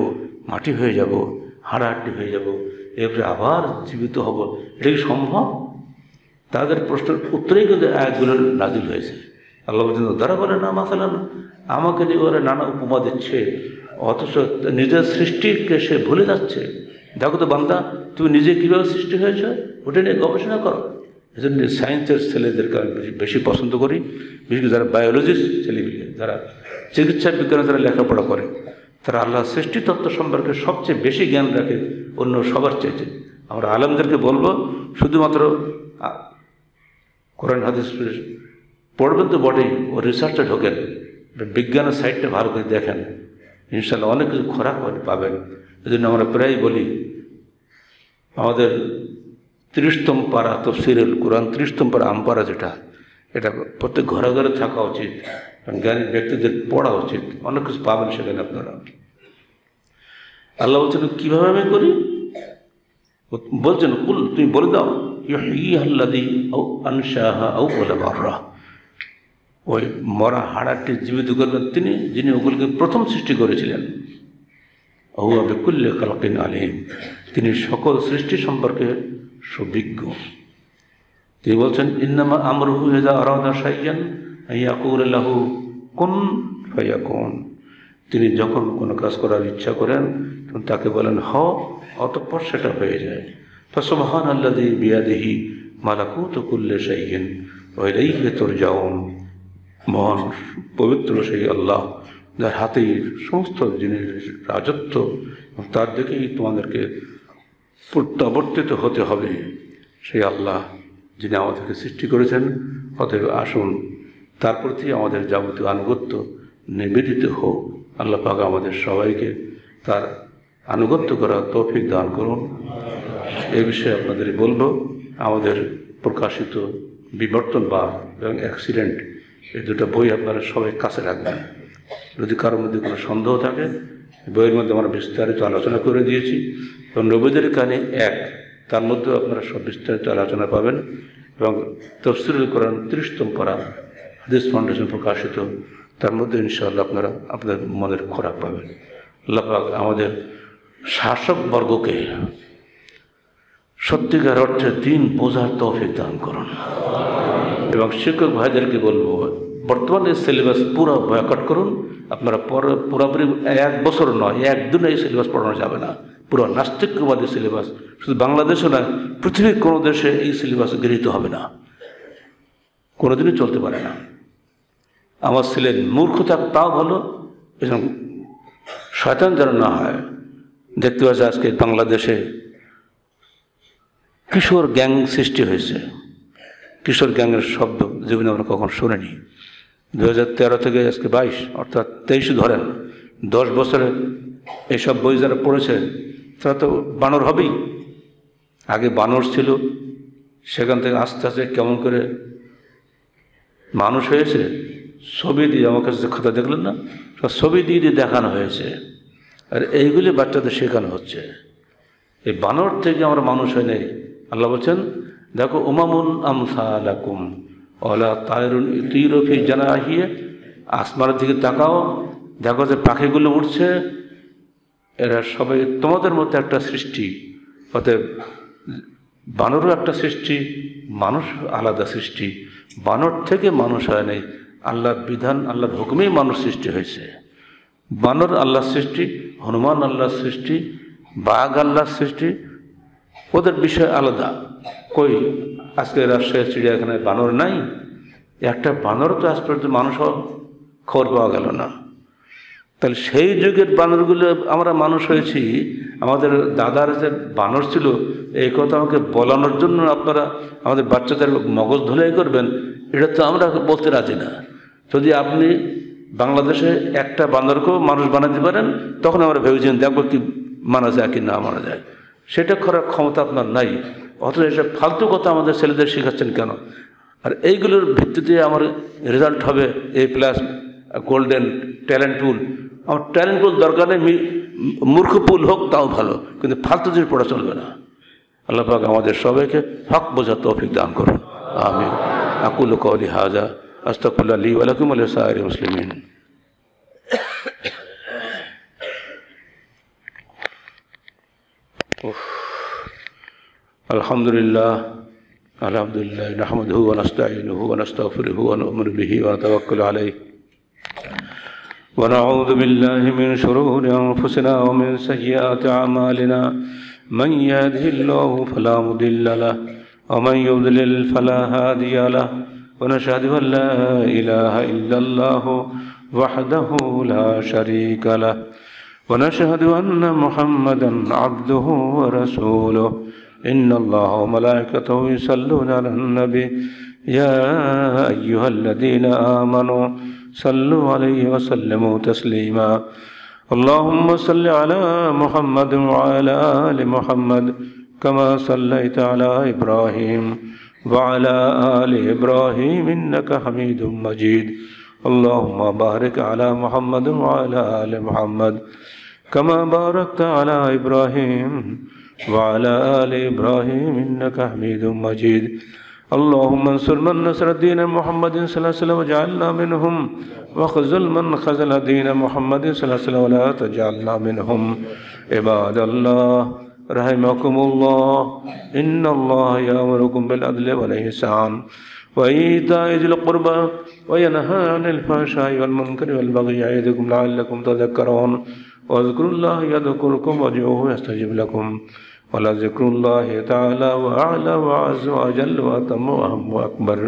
[SPEAKER 1] মাটি হয়ে যাব, হাড়াহাড্ডি হয়ে যাব, এরপরে আবার জীবিত হব, এটা কি সম্ভব? তাদের প্রশ্নের উত্তরেই কিন্তু আয়াতগুলোর নাজিল হয়েছে। আল্লাহ বলছেন দ্বারা বলে না মাসালান, আমাকে নিয়ে ওরা নানা উপমা দিচ্ছে, অথচ নিজের সৃষ্টিকে সে ভুলে যাচ্ছে। দেখো তো বান্দা, তুমি নিজে কীভাবে সৃষ্টি হয়েছে ওটা নিয়ে গবেষণা করো। এই জন্য সায়েন্সের ছেলেদেরকে আমি বেশি পছন্দ করি, বিশেষ করে যারা বায়োলজিস্ট ছেলেগুলি, যারা চিকিৎসা বিজ্ঞানে যারা লেখাপড়া করে, তারা আল্লাহ সৃষ্টিতত্ত্ব সম্পর্কে সবচেয়ে বেশি জ্ঞান রাখে অন্য সবার চাইতে। আমরা আলেমদেরকে বলবো শুধুমাত্র কোরআন হাদিস পড়বেন তো বটেই, ও রিসার্চে ঢোকেন, বিজ্ঞানের সাইডটা ভালো করে দেখেন, ইনশাল্লাহ অনেক কিছু খোরাক পাবেন। এই জন্য আমরা প্রায় বলি আমাদের 30তম পারা তাফসীরুল কোরআন, 30তম পারা আমপারা, যেটা এটা প্রত্যেক ঘরে ঘরে থাকা উচিত, জ্ঞানী ব্যক্তিদের পড়া উচিত, অনেক কিছু পাবেন সেখানে আপনারা। আল্লাহ বলছেন কীভাবে আমি করি, বলছেন কুল, তুমি বলে দাও ইউহয়িহাল্লাযী আনশাআহা আউওয়ালা মাররা, ওই মরা হাড়াটি জীবিত করবেন তিনি, যিনি ওগুলোকে প্রথম সৃষ্টি করেছিলেন। হুয়া বিকুল্লি খালকিন আলিম, তিনি সকল সৃষ্টি সম্পর্কে সুবিজ্ঞ। তিনি বলছেন ইন্নামা আমরুহু ইযা আরাদা শাইআন আইয়াকুলা লাহু কুন ফায়াকুন, তিনি যখন কোনো কাজ করার ইচ্ছা করেন তখন তাকে বলেন হ, অতঃপর সেটা হয়ে যায়। ফাসুবহানাল্লাযী বিয়াদিহি মালাকুতু কুল্লি শাইইন ওয়া ইলাইহি তুরজাউন, মহান পবিত্র সেই আল্লাহ যার হাতেই সমস্ত জিনিসের রাজত্ব, তার দিকেই তোমাদেরকে প্রত্যাবর্তিত হতে হবে। সেই আল্লাহ যিনি আমাদেরকে সৃষ্টি করেছেন, অতএব আসুন তার প্রতি আমাদের যাবতীয় আনুগত্য নিবেদিত হোক। আল্লাহ পাক আমাদের সবাইকে তার আনুগত্য করার তৌফিক দান করুন। এই বিষয়ে আপনাদের বলবো, আমাদের প্রকাশিত বিবর্তনবাদ এবং অ্যাক্সিডেন্ট, এই দুটো বই আপনারা সবাই কাছে রাখবেন। যদি কারোর মধ্যে কোনো সন্দেহ থাকে, বইয়ের মধ্যে আমরা বিস্তারিত আলোচনা করে দিয়েছি, এবং নবীদের কানে এক, তার মধ্যেও আপনারা সব বিস্তারিত আলোচনা পাবেন। এবং তাফসীরুল কোরআন 30তম পারা হাদিস ফাউন্ডেশন প্রকাশিত, তার মধ্যে ইনশাআল্লাহ আপনারা আপনাদের মনের খোরাক পাবেন। আল্লাহ পাক আমাদের শাসকবর্গকে সত্যিকার অর্থে দিন বোঝার তৌফিক দান করুন। এবং শিক্ষক ভাইদেরকে বলবো, বর্তমানে সিলেবাস পুরো বয়কট করুন। আপনারা পুরোপুরি 1 বছর নয়, 1 দিনে এই সিলেবাস পড়ানো যাবে না। পুরো নাস্তিকবাদী সিলেবাস, শুধু বাংলাদেশও নয়, পৃথিবীর কোনো দেশে এই সিলেবাস গৃহীত হবে না, কোনোদিনই চলতে পারে না। আমার ছেলের মূর্খ থাক তাও ভালো, এবং শয়তান যেন না হয়। দেখতে পাচ্ছি আজকে বাংলাদেশে কিশোর গ্যাং সৃষ্টি হয়েছে। কিশোর গ্যাংয়ের শব্দ জীবনে আমরা কখন শুনিনি। 2013 থেকে আজকে 22, অর্থাৎ 23 ধরেন, 10 বছরে এইসব বই যারা পড়েছে তারা তো বানর হবেই। আগে বানর ছিল, সেখান থেকে আস্তে আস্তে কেমন করে মানুষ হয়েছে। ছবি দিয়ে, আমার কাছে খাতা দেখলেন না, ছবি দিয়ে দিয়ে দেখানো হয়েছে, আর এইগুলি বাচ্চাদের শেখানো হচ্ছে। এই বানর থেকে আমরা মানুষ হয়ে নেই। আল্লাহ বলছেন দেখো উমামুন আমসালাকুম ওয়ালা তায়রুন ইতিরু ফি জানাহিয়া, আসমানের দিকে তাকাও, দেখো যে পাখিগুলো উঠছে, এরা সবাই তোমাদের মধ্যে একটা সৃষ্টি। অতএব বানরও একটা সৃষ্টি, মানুষ আলাদা সৃষ্টি। বানর থেকে মানুষ হয় নাই, আল্লাহর বিধান, আল্লাহর হুকুমেই মানুষ সৃষ্টি হয়েছে। বানর আল্লাহর সৃষ্টি, হনুমান আল্লাহর সৃষ্টি, বাঘ আল্লাহর সৃষ্টি, ওদের বিষয় আলাদা। কই আজকে রাজশাহী চিড়িয়াখানায় বানর নাই? একটা বানর তো আজ পর্যন্ত মানুষ খবর পাওয়া গেল না। তাহলে সেই যুগের বানরগুলো আমরা মানুষ হয়েছি। আমাদের দাদার যে বানর ছিল, এই কথা আমাকে বলানোর জন্য আপনারা আমাদের বাচ্চাদের মগজ ধুলাই করবেন, এটা তো আমরা বলতে রাজি না। যদি আপনি বাংলাদেশে একটা বান্দরকেও মানুষ বানাতে পারেন, তখন আমরা ভেবেছেন দেখবো কি মানা যায় কি না মানা যায়। সেটা করার ক্ষমতা আপনার নাই। অথচ এসব ফালতু কথা আমাদের ছেলেদের শেখাচ্ছেন কেন? আর এইগুলোর ভিত্তিতে আমার রেজাল্ট হবে A+, গোল্ডেন ট্যালেন্ট পুল। আমার ট্যালেন্ট পুল দরকার নেই, মূর্খ পুল হোক তাও ভালো, কিন্তু ফালতু জিনিস পড়া চলবে না। আল্লাহ পাক আমাদের সবাইকে হক বোঝার তৌফিক দান করুন। আমিন। আকুলু কওলি হাযা আস্তাগফিরুল্লাহ লি ওয়া লাকুম ওয়া লিসাইরিল মুসলিমিন। আলহামদুলিল্লাহ নাহমাদুহু ওয়া নাস্তাঈনুহু ওয়া নাস্তাগফিরুহু ওয়া নু'মিনু বিহি ওয়া নাতাওয়াক্কালু আলাইহি ওয়া নাউযু বিল্লাহি মিন শুরুরি আনফুসিনা ওয়া মিন সাইয়্যাতি আ'মালিনা মান ইয়াহদিহিল্লাহু ফালা মুদিল্লা লাহু ওয়া মান ইউদ্লিল ফালা হাদিয়া লাহু ওয়া নাশহাদু আন লা ইলাহা ইল্লাল্লাহু ওয়াহদাহু লা শারীকা লাহু ওয়া নাশহাদু আন্না মুহাম্মাদান আবদুহু ওয়া রাসূলুহু إن الله وملائكته يصلون على النبي يا أيها الذين آمنوا صلوا عليه وسلموا تسليما اللهم صل على محمد وعلى آل محمد كما صليت على إبراهيم وعلى آل إبراهيم إنك حميد مجيد اللهم بارك على محمد وعلى آل محمد كما باركت على إبراهيم وعلى آل إبراهيم إنك حميد مجيد اللهم انصر من نصر دين محمد صلى الله عليه وسلم وجعلنا منهم وخذل من خذل دين محمد صلى الله عليه وسلم ولا تجعلنا منهم عباد الله رحمكم الله إن الله يأمركم بالعدل والإحسان وإيتاء ذي القربى وينهى عن الفحشاء والمنكر والبغي يعظكم لعلكم تذكرون واذكروا الله يذكركم وادعوه يستجب لكم ولذكر الله تعالى وأعلى وأعز وأجل وأتم وأهم وأكبر